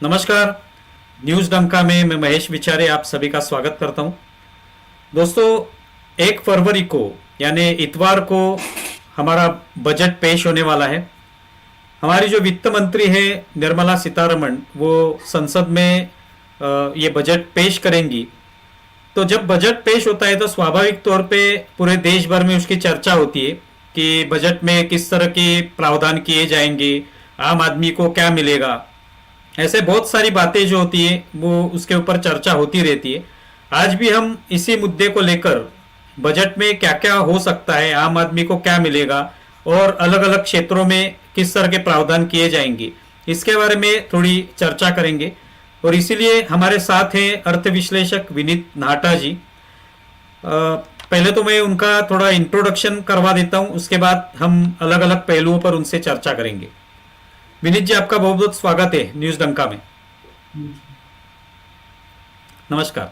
नमस्कार। न्यूज़ डंका में मैं महेश विचारे आप सभी का स्वागत करता हूं। दोस्तों, 1 फरवरी को यानी इतवार को हमारा बजट पेश होने वाला है। हमारी जो वित्त मंत्री है निर्मला सीतारमण, वो संसद में ये बजट पेश करेंगी। तो जब बजट पेश होता है तो स्वाभाविक तौर पे पूरे देश भर में उसकी चर्चा होती है कि बजट में किस तरह के प्रावधान किए जाएंगे, आम आदमी को क्या मिलेगा। ऐसे बहुत सारी बातें जो होती है वो उसके ऊपर चर्चा होती रहती है। आज भी हम इसी मुद्दे को लेकर बजट में क्या क्या हो सकता है, आम आदमी को क्या मिलेगा और अलग अलग क्षेत्रों में किस तरह के प्रावधान किए जाएंगे, इसके बारे में थोड़ी चर्चा करेंगे। और इसीलिए हमारे साथ हैं अर्थ विश्लेषक विनीत नाहटा जी। पहले तो मैं उनका थोड़ा इंट्रोडक्शन करवा देता हूं, उसके बाद हम अलग अलग पहलुओं पर उनसे चर्चा करेंगे। विनीत जी, आपका बहुत बहुत स्वागत है न्यूज़ डंका में। नमस्कार।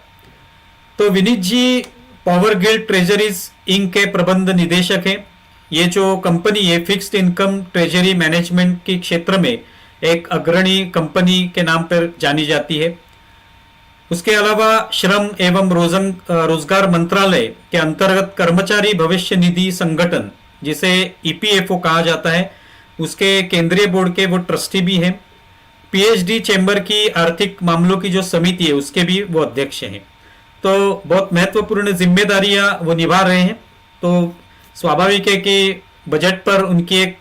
तो विनीत जी पावर गिल्ड ट्रेजरीज इंक के प्रबंध निदेशक हैं। ये जो कंपनी है फिक्स्ड इनकम ट्रेजरी मैनेजमेंट के क्षेत्र में एक अग्रणी कंपनी के नाम पर जानी जाती है। उसके अलावा श्रम एवं रोजगार मंत्रालय के अंतर्गत कर्मचारी भविष्य निधि संगठन, जिसे ईपीएफओ कहा जाता है, उसके केंद्रीय बोर्ड के वो ट्रस्टी भी हैं। पीएचडी चैम्बर की आर्थिक मामलों की जो समिति है उसके भी वो अध्यक्ष हैं। तो बहुत महत्वपूर्ण जिम्मेदारियां वो निभा रहे हैं। तो स्वाभाविक है कि बजट पर उनकी एक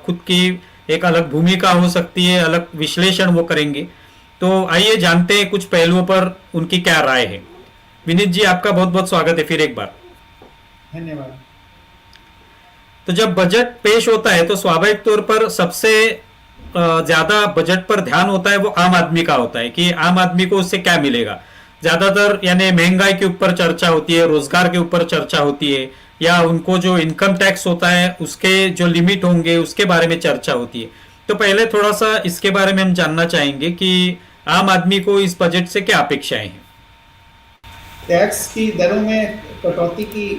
खुद की एक अलग भूमिका हो सकती है, अलग विश्लेषण वो करेंगे। तो आइए जानते हैं कुछ पहलुओं पर उनकी क्या राय है। विनीत जी, आपका बहुत बहुत स्वागत है फिर एक बार। धन्यवाद। तो जब बजट पेश होता है तो स्वाभाविक तौर पर सबसे ज्यादा बजट पर ध्यान होता है वो आम आदमी का होता है कि आम आदमी को उससे क्या मिलेगा। ज्यादातर यानी महंगाई के ऊपर चर्चा होती है, रोजगार के ऊपर चर्चा होती है, या उनको जो इनकम टैक्स होता है उसके जो लिमिट होंगे उसके बारे में चर्चा होती है। तो पहले थोड़ा सा इसके बारे में हम जानना चाहेंगे कि आम आदमी को इस बजट से क्या अपेक्षाएं हैं। टैक्स की दरों में कटौती की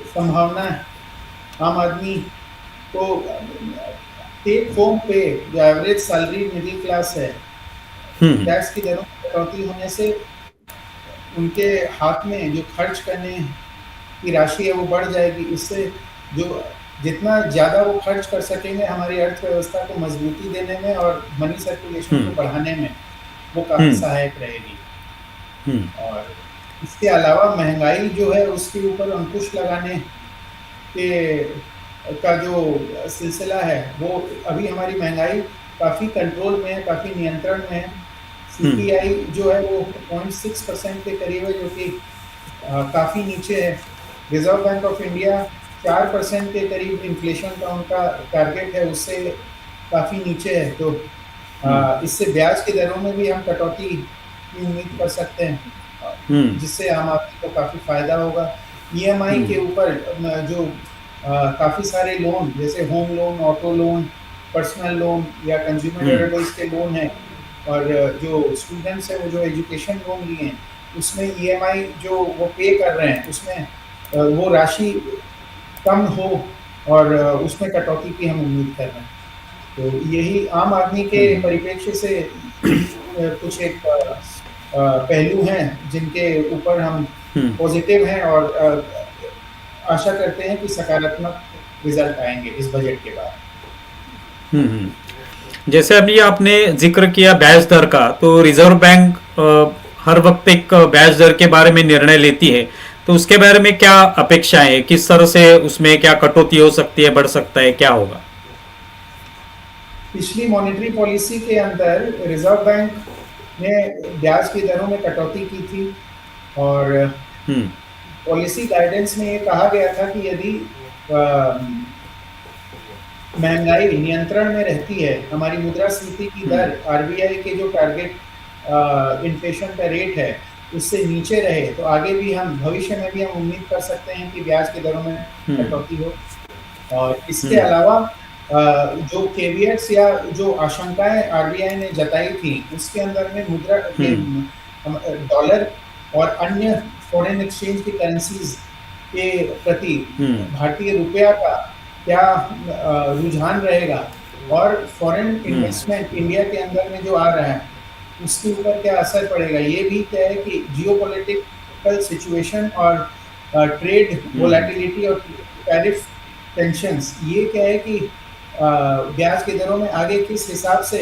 संभावना है। आम आदमी को टेक होम पे, जो एवरेज सैलरी मिडिल क्लास है, टैक्स की दरों में कटौती होने से उनके हाथ में जो खर्च करने की राशि है वो बढ़ जाएगी। इससे जो जितना ज़्यादा वो खर्च कर सकेंगे हमारी अर्थव्यवस्था को मजबूती देने में और मनी सर्कुलेशन को बढ़ाने में वो काफ़ी सहायक रहेगी। और इसके अलावा महंगाई जो है उसके ऊपर अंकुश लगाने के का जो सिलसिला है वो अभी हमारी महंगाई काफ़ी कंट्रोल में है, काफ़ी नियंत्रण में है। सीपीआई जो है वो 0.6% के करीब है, जो कि काफ़ी नीचे है। रिजर्व बैंक ऑफ इंडिया 4% के करीब इन्फ्लेशन का उनका टारगेट है, उससे काफ़ी नीचे है। तो इससे ब्याज की दरों में भी हम कटौती की उम्मीद कर सकते हैं, जिससे आम आदमी को काफ़ी फायदा होगा। ईएमआई के ऊपर जो काफ़ी सारे लोन, जैसे home loan, auto loan, personal loan या कंज्यूमर ड्यूरेबल्स के लोन हैं, और जो स्टूडेंट्स हैं वो जो एजुकेशन लोन लिए हैं उसमें ईएमआई जो वो पे कर रहे हैं उसमें वो राशि कम हो और उसमें कटौती की हम उम्मीद कर रहे हैं। तो यही आम आदमी के परिप्रेक्ष्य से कुछ एक पहलू हैं जिनके ऊपर हम पॉजिटिव हैं और आशा करते हैं कि सकारात्मक रिजल्ट आएंगे इस बजट के बाद। जैसे अभी आपने जिक्र किया ब्याज दर का, तो रिजर्व बैंक हर वक्त एक ब्याज दर के बारे में निर्णय लेती है। तो उसके बारे में क्या अपेक्षाएं है, किस तरह से उसमें क्या कटौती हो सकती है, बढ़ सकता है, क्या होगा? पिछली मॉनेटरी पॉलिसी के अंदर रिजर्व बैंक ने ब्याज की दरों में कटौती की थी और पॉलिसी गाइडेंस में ये कहा गया था कि यदि महंगाई नियंत्रण में रहती है, हमारी मुद्रास्फीति की दर आरबीआई के जो टारगेट इन्फ्लेशन का रेट है उससे नीचे रहे, तो आगे भी हम भविष्य में भी हम उम्मीद कर सकते हैं कि ब्याज की दरों में कटौती हो। और इसके अलावा जो केवियट्स या जो आशंकाएं आरबीआई ने जताई थी उसके अंदर में मुद्रा डॉलर और अन्य फॉरेन एक्सचेंज की करेंसीज के प्रति भारतीय रुपया का क्या रुझान रहेगा, और फॉरेन इन्वेस्टमेंट इंडिया के अंदर में जो आ रहा है उसके ऊपर क्या असर पड़ेगा, ये भी क्या है कि जियोपॉलिटिकल सिचुएशन और ट्रेड हम्म वोलेटिलिटी और टैरिफ टेंशंस, ये क्या है कि ब्याज की दरों में आगे किस हिसाब से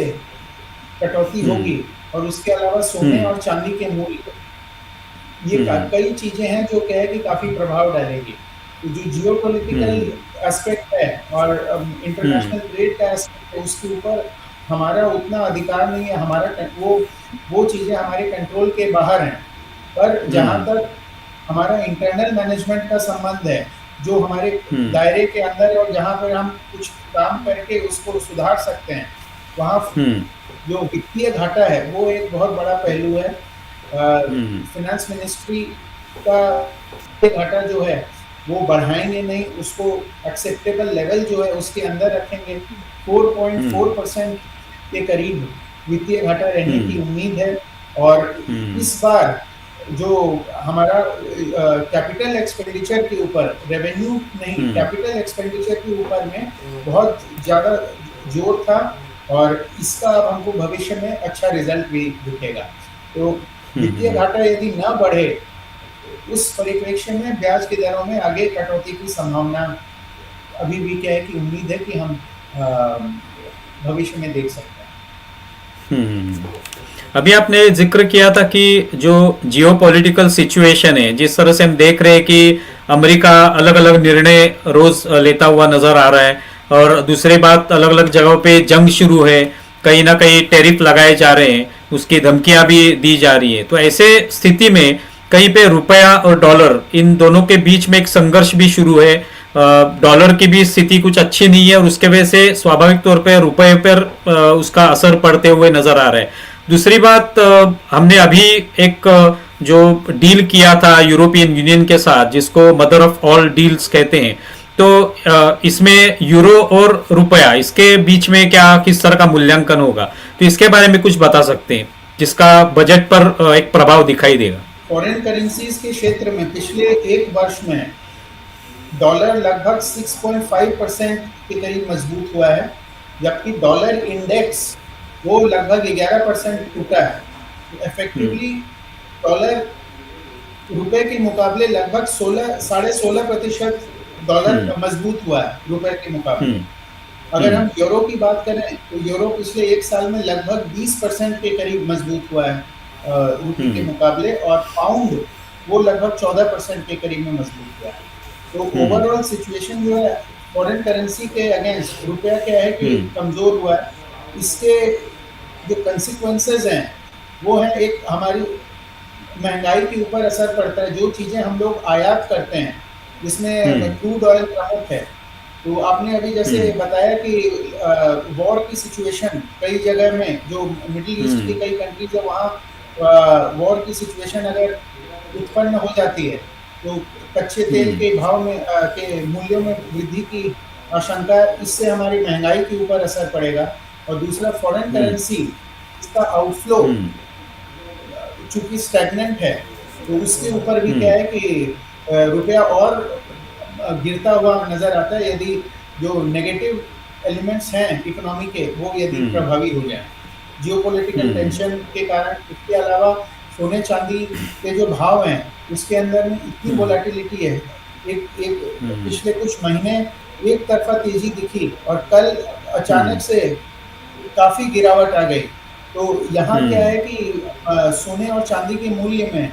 कटौती हम्म होगी, और उसके अलावा सोने हम्म और चांदी के मूल्य, ये हम्म कई चीजें हैं जो क्या है कि काफी प्रभाव डालेंगी। तो जो जियोपॉलिटिकल हम्म एस्पेक्ट है और हम्म इंटरनेशनल ट्रेड का एस्पेक्ट है, उसके ऊपर हमारा उतना अधिकार नहीं है, हमारा वो चीजें हमारे कंट्रोल के बाहर हैं। पर जहाँ हम्म तक हमारा इंटरनल मैनेजमेंट का संबंध है, जो हमारे हम्म दायरे के अंदर है और जहाँ पर हम कुछ काम करके उसको सुधार सकते हैं, वहाँ हम्म जो वित्तीय घाटा है वो एक बहुत बड़ा पहलू है। हम्म फाइनेंस मिनिस्ट्री का ये घाटा जो है वो बढ़ाएंगे नहीं, उसको एक्सेप्टेबल लेवल जो है उसके अंदर रखेंगे। हम्म 4.4% के करीब वित्तीय घाटा रहने की हम्म उम्मीद है। और हम्म इस बार जो हमारा कैपिटल एक्सपेंडिचर के ऊपर, रेवेन्यू नहीं, हम्म कैपिटल एक्सपेंडिचर के ऊपर में बहुत ज़्यादा जोर था, और इसका अब हमको भविष्य में अच्छा रिजल्ट भी दिखेगा। तो वित्तीय हम्म घाटा यदि न बढ़े, उस परिप्रेक्ष्य में ब्याज की दरों में आगे कटौती की संभावना अभी भी क्या है कि उम्मीद है कि हम भविष्य में देख सकते हैं। हम्म। अभी आपने जिक्र किया था कि जो जियोपॉलिटिकल सिचुएशन है, जिस तरह से हम देख रहे हैं कि अमेरिका अलग अलग निर्णय रोज लेता हुआ नजर आ रहा है, और दूसरी बात अलग अलग जगहों पे जंग शुरू है, कहीं ना कहीं टैरिफ लगाए जा रहे हैं, उसकी धमकियां भी दी जा रही है। तो ऐसे स्थिति में कहीं पे रुपया और डॉलर, इन दोनों के बीच में एक संघर्ष भी शुरू है। डॉलर की भी स्थिति कुछ अच्छी नहीं है, और उसके वजह से स्वाभाविक तौर पे रुपए पर उसका असर पड़ते हुए नजर आ रहा है। दूसरी बात, हमने अभी एक जो डील किया था यूरोपियन यूनियन के साथ, जिसको मदर ऑफ ऑल डील्स कहते हैं, तो इसमें यूरो और रुपया, इसके बीच में क्या किस तरह का मूल्यांकन होगा, तो इसके बारे में कुछ बता सकते हैं जिसका बजट पर एक प्रभाव दिखाई देगा। फॉरेन करेंसीज के क्षेत्र में पिछले एक वर्ष में डॉलर लगभग 6.5% के करीब मजबूत हुआ है, जबकि डॉलर इंडेक्स वो लगभग 11% टूटा है। हम्म इफेक्टिवली डॉलर रुपए के मुकाबले लगभग 16.5% डॉलर हम्म मजबूत हुआ है रुपए के मुकाबले। हम्म अगर हम्म हम यूरो की बात करें तो यूरो पिछले एक साल में लगभग 20% के करीब मजबूत हुआ है रुपये के हम्म मुकाबले, और पाउंड वो लगभग 14% के करीब में मजबूत हुआ है। तो हम्म ओवरऑल सिचुएशन जो है फॉरेन करेंसी के अगेंस्ट रुपया क्या है कि हम्म कमजोर हुआ है। इसके जो कंसिक्वेंसेस हैं वो है, एक हमारी महंगाई के ऊपर असर पड़ता है। जो चीज़ें हम लोग आयात करते हैं जिसमें हम्म क्रूड ऑयल प्रमुख है, तो आपने अभी जैसे हम्म बताया कि वॉर की सिचुएशन कई जगह में, जो मिडिल ईस्ट की हम्म कई कंट्रीज है वहाँ वॉर की सिचुएशन अगर उत्पन्न हो जाती है, तो कच्चे तेल हम्म के भाव में के मूल्यों में वृद्धि की आशंका है। इससे हमारी महंगाई के ऊपर असर पड़ेगा। और दूसरा, फॉरेन हम्म करेंसी इसका आउटफ्लो हम्म चूंकि स्टैग्नेंट है, तो उसके ऊपर भी क्या हम्म है कि रुपया और गिरता हुआ नजर आता है, यदि जो नेगेटिव एलिमेंट्स हैं इकोनॉमी के वो यदि हम्म प्रभावी हो जाए जियोपॉलिटिकल हम्म टेंशन के कारण। इसके अलावा सोने चांदी के जो भाव हैं उसके अंदर में इतनी हम्म वोलेटिलिटी है। एक एक हम्म पिछले कुछ महीने एक तरफा तेजी दिखी, और कल हम्म अचानक से काफी गिरावट आ गई। तो यहाँ क्या हम्म है कि सोने और चांदी के मूल्य में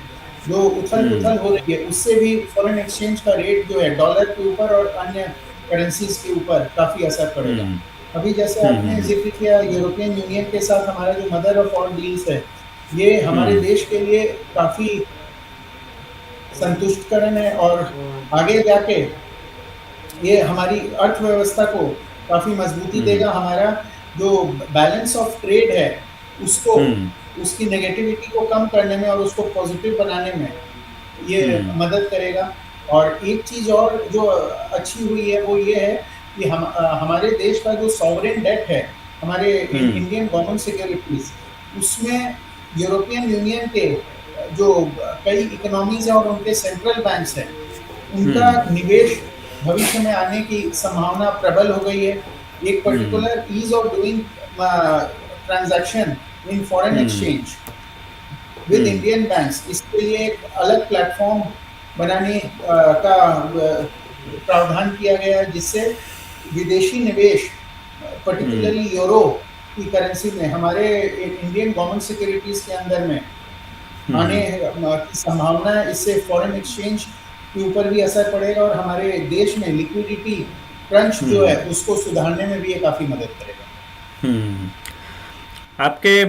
जो उथल हम्म पुथल हो रही है, उससे भी फॉरेन एक्सचेंज का रेट जो है डॉलर के ऊपर और अन्य करेंसीज के ऊपर काफी असर पड़ेगा। हम्म अभी जैसे आपने हम्म जिक्र किया यूरोपियन यूनियन के साथ हमारा जो मदर ऑफ ऑल डील्स है, ये हमारे हम्म देश के लिए काफी संतुष्टकरण है, और आगे जाके ये हमारी अर्थव्यवस्था को काफी मजबूती हम्म देगा। हमारा जो बैलेंस ऑफ ट्रेड है उसको, हम्म उसकी नेगेटिविटी को कम करने में और उसको पॉजिटिव बनाने में ये हम्म मदद करेगा। और एक चीज और जो अच्छी हुई है वो ये है कि हमारे देश का जो सॉवरेन डेट है, हमारे हम्म इंडियन गवर्नमेंट सिक्योरिटीज, उसमें यूरोपियन यूनियन के जो कई इकोनॉमीज हैं और उनके सेंट्रल बैंक्स हैं, उनका हम्म निवेश भविष्य में आने की संभावना प्रबल हो गई है। एक hmm particular ease of doing transaction in foreign hmm exchange with hmm Indian banks. इसके लिए एक अलग प्लेटफॉर्म बनाने का प्रावधान किया गया है, जिससे विदेशी निवेश हम्म पर्टिकुलरली यूरो की करेंसी में हमारे इंडियन गवर्नमेंट सिक्योरिटीज के अंदर में आने हम्म की संभावना है। इससे फॉरेन एक्सचेंज के ऊपर भी असर पड़ेगा और हमारे देश में लिक्विडिटी क्रंच जो हम्म है उसको सुधारने में भी ये काफी मदद करेगा। हम्म। आपके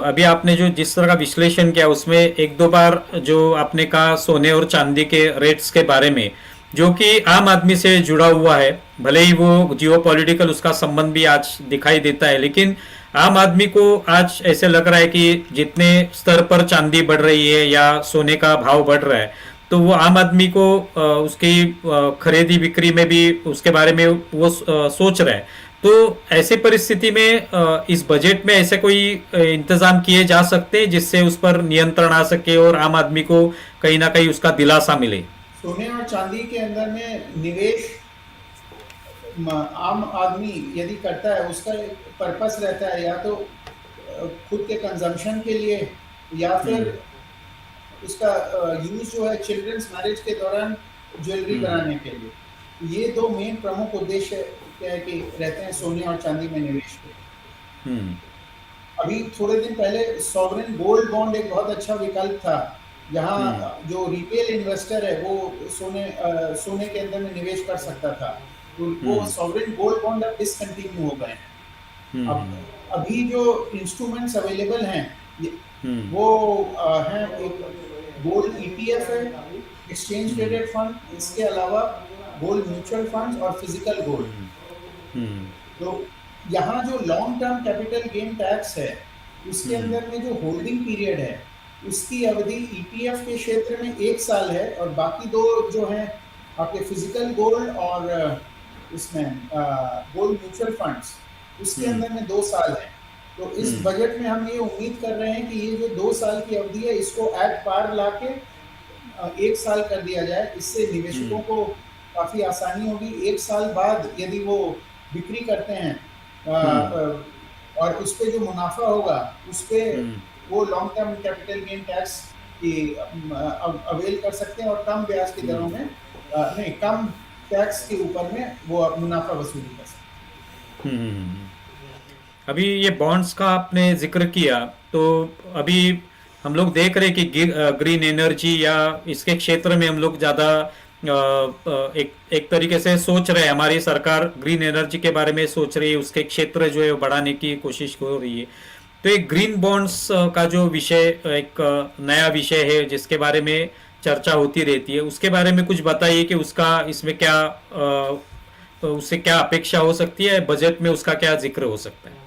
अभी आपने जो जिस तरह का विश्लेषण किया उसमें एक दो बार जो आपने कहा सोने और चांदी के रेट्स के बारे में, जो कि आम आदमी से जुड़ा हुआ है, भले ही वो जियो पॉलिटिकल उसका संबंध भी आज दिखाई देता है, लेकिन आम आदमी को आज ऐसे लग रहा है कि जितने स्तर पर चांदी बढ़ रही है या सोने का भाव बढ़ रहा है, तो वो आम आदमी को उसकी खरीदी बिक्री में भी उसके बारे में वो सोच रहा है। तो ऐसी परिस्थिति में इस बजट में ऐसे कोई इंतजाम किए जा सकते हैं जिससे उस पर नियंत्रण आ सके और आम आदमी को कहीं ना कहीं उसका दिलासा मिले। सोने और चांदी के अंदर में निवेश आम आदमी यदि करता है, उसका एक पर्पस रहता है, या तो खुद के कंजम्पशन के लिए, या फिर हम्म उसका यूज जो है चिल्ड्रंस मैरिज के दौरान ज्वेलरी हम्म बनाने के लिए। ये दो मेन प्रमुख उद्देश्य क्या है कि रहते हैं सोने और चांदी में निवेश के। हम्म अभी थोड़े दिन पहले सॉवरेन गोल्ड बॉन्ड एक बहुत अच्छा विकल्प था, हम्म जहां जो रिटेल इन्वेस्टर है वो सोने के अंदर में निवेश कर सकता था। तो वो हम्म सॉवरेन गोल्ड बॉन्ड अब डिसकंटिन्यू हो गए हैं। अब हम्म अभी जो इंस्ट्रूमेंट्स अवेलेबल हैं, हम्म वो हैं, एक गोल्ड ईटीएफ है, एक्सचेंज हम्म ट्रेडेड फंड, इसके अलावा गोल्ड म्यूचुअल फंड और फिजिकल गोल्ड। हम्म हम्म तो यहाँ जो long term capital gain tax है, उसके हम्म अंदर में जो होल्डिंग पीरियड है, उसकी अवधि ईटीएफ के क्षेत्र में 1 साल है, और बाकी दो जो हैं आपके फिजिकल गोल्ड और इसमें गोल्ड म्यूचुअल फंड्स, उसके हम्म अंदर में 2 साल है। तो इस हम्म बजट में हम ये उम्मीद कर रहे हैं कि ये जो 2 साल की अवधि है, इसको एट पार लाके 1 साल कर दिया जाए। इससे निवेशकों हम्म को काफी आसानी होगी। 1 साल बाद यदि वो बिक्री करते हैं, हम्म और उस पे जो मुनाफा होगा, उस पे हम्म वो long term capital gain tax की अवेल कर सकते हैं, और कम ब्याज की दरों में, नहीं, कम टैक्स के ऊपर में वो मुनाफा वसूली कर सकते हम्म। अभी ये बॉन्ड्स का आपने जिक्र किया, तो अभी हम लोग देख रहे हैं कि ग्रीन एनर्जी या इसके क्षेत्र में हम लोग ज़्यादा एक एक तरीके से सोच रहे हैं, हमारी सरकार ग्रीन एनर्जी के बारे में सोच रही है, उसके क्षेत्र जो है वो बढ़ाने की कोशिश हो रही है। तो एक ग्रीन बॉन्ड्स का जो विषय, एक नया विषय है जिसके बारे में चर्चा होती रहती है, उसके बारे में कुछ बताइए कि उसका इसमें क्या उससे क्या अपेक्षा हो सकती है, बजट में उसका क्या जिक्र हो सकता है। हैं।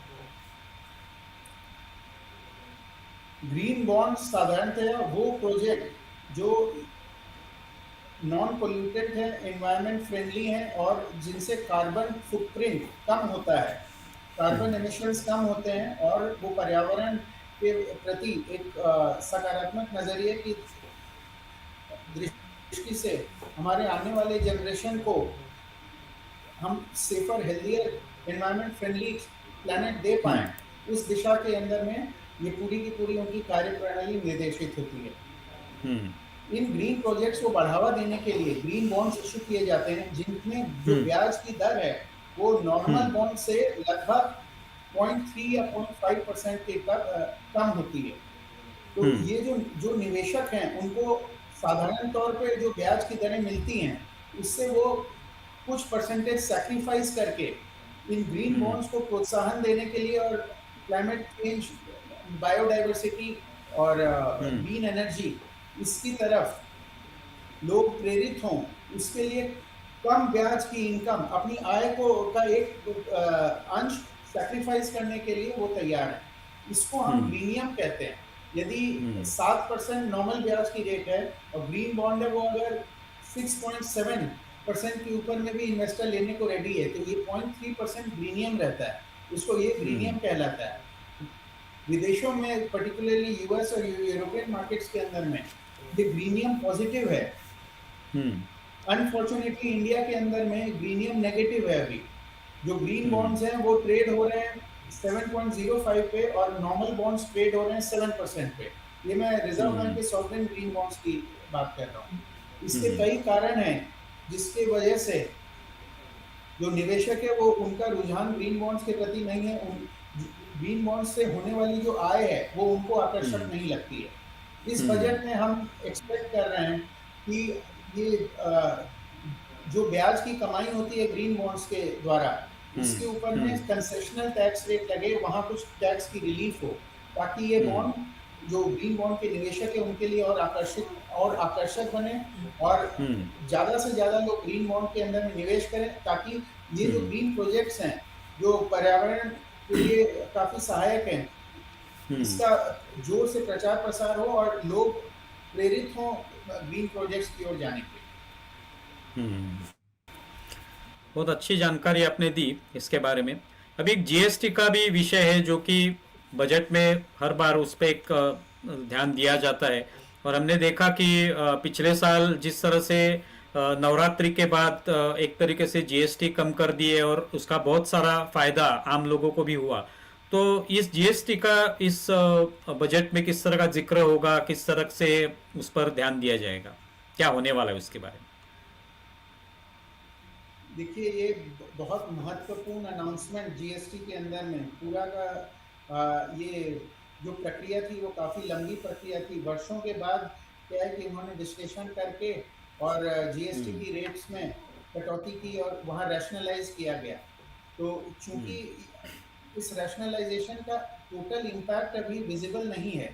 ग्रीन बॉन्ड साधारणतया वो प्रोजेक्ट जो नॉन पोल्यूटेड है, एनवायरमेंट फ्रेंडली है, और जिनसे कार्बन फुटप्रिंट कम होता है, कार्बन एमिशंस कम होते हैं, और वो पर्यावरण के प्रति एक सकारात्मक नजरिए की दृष्टि से हमारे आने वाले जनरेशन को हम safer, healthier, environment friendly planet दे पाए, हम्म उस दिशा के अंदर में ये पूरी की पूरी उनकी कार्यप्रणाली निर्देशित होती है। हम्म इन ग्रीन प्रोजेक्ट्स को बढ़ावा देने के लिए ग्रीन बॉन्ड्स इशू किए जाते हैं, जिनमें जो हम्म ब्याज की दर है वो नॉर्मल हम्म बॉन्ड से लगभग 0.3 या 0.5% के कम होती है। तो हम्म ये जो जो निवेशक हैं, उनको साधारण तौर पे जो ब्याज की दरें मिलती हैं, उससे वो कुछ परसेंटेज सैक्रिफाइस करके इन ग्रीन हम्म बॉन्ड्स को प्रोत्साहन देने के लिए, और क्लाइमेट चेंज, बायोडाइवर्सिटी और हम्म ग्रीन एनर्जी, इसकी तरफ लोग प्रेरित हों, उसके लिए कम ब्याज की इनकम, अपनी आय को का एक अंश सैक्रिफाइस करने के लिए वो तैयार है। इसको हम हम्म ग्रीनियम कहते हैं। यदि हम्म 7% नॉर्मल ब्याज की रेट है और ग्रीन बॉन्ड है, वो अगर 6.7% के ऊपर में भी इन्वेस्टर लेने को रेडी है, तो ये 0.3% ग्रीनियम रहता है। इसको ये हम्म ग्रीनियम कहलाता है। विदेशों में, पर्टिकुलरली यूएस और यूरोपियन मार्केट्स के अंदर में, ये ग्रीनियम पॉजिटिव है। हम्म अनफॉर्चुनेटली इंडिया के अंदर में ग्रीनियम नेगेटिव है। अभी जो ग्रीन हम्म बॉन्ड्स हैं वो ट्रेड हो रहे हैं 7.05 पे और नॉर्मल बॉन्ड्स ट्रेड हो रहे हैं 7% पे। ये मैं रिजर्व बैंक हम्म के सॉवरेन ग्रीन बॉन्ड्स की बात कर रहा हूँ। इसके हम्म कई कारण हैं जिसके वजह से जो निवेशक है वो उनका रुझान ग्रीन बॉन्ड्स के प्रति नहीं है। ग्रीन बॉन्ड्स से होने वाली जो आय है वो उनको आकर्षक हम्म नहीं लगती है। इस हम्म बजट में हम एक्सपेक्ट कर रहे हैं कि ये जो ब्याज की कमाई होती है ग्रीन बॉन्ड्स के द्वारा, हम्म उसके ऊपर में हम्म कंसेशनल टैक्स रेट लगे, वहां कुछ टैक्स की रिलीफ हो, ताकि ये हम्म बॉन्ड जो ग्रीन बॉन्ड के निवेशक है उनके लिए और आकर्षक बने और हम्म ज्यादा से ज्यादा लोग ग्रीन बॉन्ड के अंदर में निवेश करें, ताकि ये जो हम्म ग्रीन प्रोजेक्ट्स हैं जो पर्यावरण के लिए काफी सहायक हैं, हम्म इसका जोर से प्रचार प्रसार हो और लोग प्रेरित हों ग्रीन प्रोजेक्ट्स की ओर जाने के लिए। हम्म। बहुत अच्छी जानकारी आपने दी इसके बारे में। अभी एक जीएसटी का भी विषय है जो कि बजट में हर बार उस पर एक ध्यान दिया जाता है। और हमने देखा कि पिछले साल जिस तरह से नवरात्रि के बाद एक तरीके से जीएसटी कम कर दिए और उसका बहुत सारा फायदा आम लोगों को भी हुआ। तो इस जीएसटी का इस बजट में किस तरह का जिक्र होगा, किस तरह से उस पर ध्यान दिया जाएगा, क्या होने वाला है उसके बारे में? देखिए, ये बहुत महत्वपूर्ण अनाउंसमेंट जीएसटी के अंदर में पूरा का ये जो प्रक्रिया थी वो काफ़ी लंबी प्रक्रिया थी। वर्षों के बाद क्या है कि उन्होंने विश्लेषण करके और जीएसटी हम्म की रेट्स में कटौती की और वहाँ रैशनलाइज किया गया। तो चूंकि हम्म इस रैशनलाइजेशन का टोटल इम्पैक्ट अभी विजिबल नहीं है,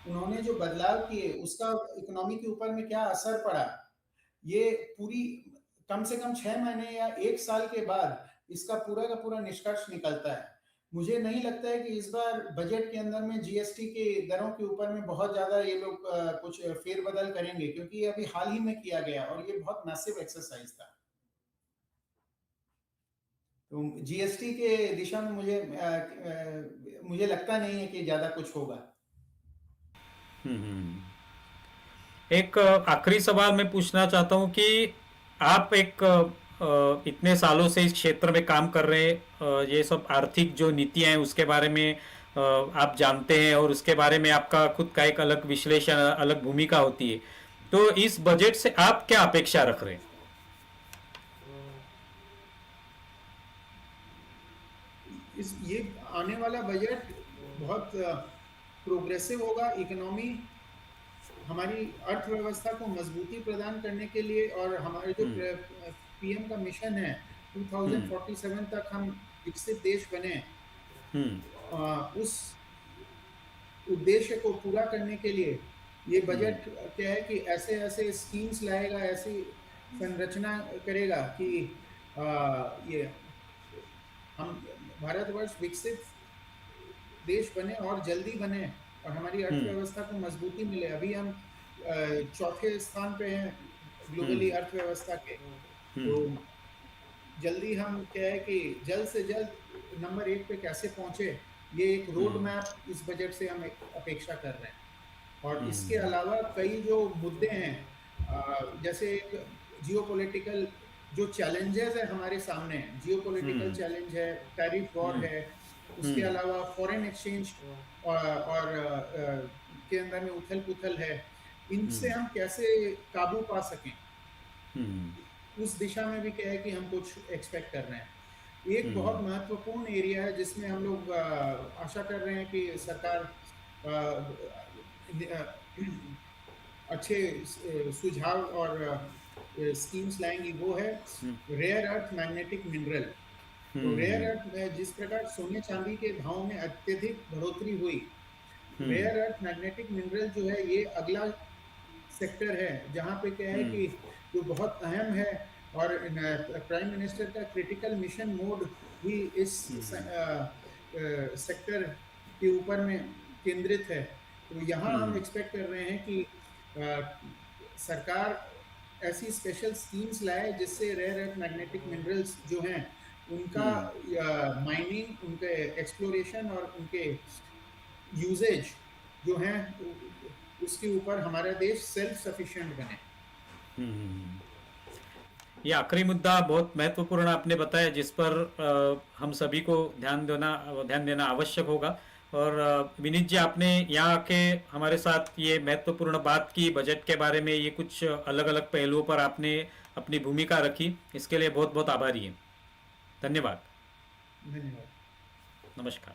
उन्होंने जो बदलाव किए उसका इकोनॉमी के ऊपर में क्या असर पड़ा, ये पूरी कम से कम 6 महीने या 1 साल के बाद इसका पूरा का पूरा निष्कर्ष निकलता है। मुझे नहीं लगता है कि इस बार बजट के अंदर में जीएसटी के दरों के ऊपर में बहुत ज्यादा ये लोग कुछ फेरबदल करेंगे, क्योंकि ये अभी हाल ही में किया गया और ये बहुत मैसिव एक्सरसाइज था। तो जीएसटी के दिशा में मुझे लगता नहीं है कि ज्यादा कुछ होगा। हम्म। एक आखिरी सवाल मैं पूछना चाहता हूँ कि आप एक इतने सालों से इस क्षेत्र में काम कर रहे हैं, ये सब आर्थिक जो नीतियां हैं उसके बारे में आप जानते हैं और उसके बारे में आपका खुद का एक अलग विश्लेषण, अलग भूमिका होती है। तो इस बजट से आप क्या अपेक्षा रख रहे हैं? इस ये आने वाला बजट बहुत प्रोग्रेसिव होगा। इकोनॉमी हमारी अर्थव्यवस्था को मजबूती प्रदान करने के लिए और हमारे जो हम्म पीएम का मिशन है हम्म 2047 तक हम विकसित देश बने, हम्म उस उद्देश्य को पूरा करने के लिए ये हम्म बजट क्या है कि ऐसे ऐसे स्कीम्स लाएगा, ऐसी संरचना करेगा कि ये हम भारतवर्ष विकसित देश बने और जल्दी बने और हमारी हम्म अर्थव्यवस्था को मजबूती मिले। अभी हम चौथे स्थान पे हैं ग्लोबली हम्म अर्थव्यवस्था के। तो हम्म जल्दी हम क्या है कि जल्द से जल्द नंबर 1 पे कैसे पहुंचे, ये एक रोड हम्म मैप इस बजट से हम एक अपेक्षा कर रहे हैं। और इसके हम्म अलावा कई जो मुद्दे हैं, जैसे एक जियोपॉलिटिकल जो चैलेंजेस है हमारे सामने, जियोपॉलिटिकल हम्म चैलेंज है, टैरिफ वॉर हम्म है, उसके हम्म अलावा फॉरेन एक्सचेंज के अंदर में उथल पुथल है, इनसे हम्म हम कैसे काबू पा सकें, हम्म उस दिशा में भी क्या है कि हम कुछ एक्सपेक्ट कर रहे हैं। एक बहुत हम्म महत्वपूर्ण एरिया है जिसमें हम लोग आशा कर रहे हैं कि सरकार अच्छे सुझाव और स्कीम्स लाएंगी, वो है रेयर अर्थ मैग्नेटिक मिनरल। तो रेयर हम्म अर्थ में जिस प्रकार सोने चांदी के भाव में अत्यधिक बढ़ोतरी हुई, हम्म रेयर अर्थ मैग्नेटिक मिनरल जो है ये अगला सेक्टर है जहाँ पे क्या है हम्म कि जो बहुत अहम है। और प्राइम मिनिस्टर का क्रिटिकल मिशन मोड भी इस सेक्टर के ऊपर में केंद्रित है। तो यहाँ हम हम्म एक्सपेक्ट कर रहे हैं कि सरकार ऐसी स्पेशल स्कीम्स लाए जिससे रेयर अर्थ मैग्नेटिक मिनरल्स जो हैं उनका हम्म माइनिंग, उनके एक्सप्लोरेशन और उनके यूजेज जो हैं उसके ऊपर हमारा देश सेल्फ सफिशिएंट बने। हम्म। ये आखिरी मुद्दा बहुत महत्वपूर्ण आपने बताया, जिस पर हम सभी को ध्यान देना आवश्यक होगा। और विनीत जी, आपने यहाँ आके हमारे साथ ये महत्वपूर्ण बात की बजट के बारे में, ये कुछ अलग अलग पहलुओं पर आपने अपनी भूमिका रखी, इसके लिए बहुत बहुत आभारी हैं। धन्यवाद। धन्यवाद। नमस्कार।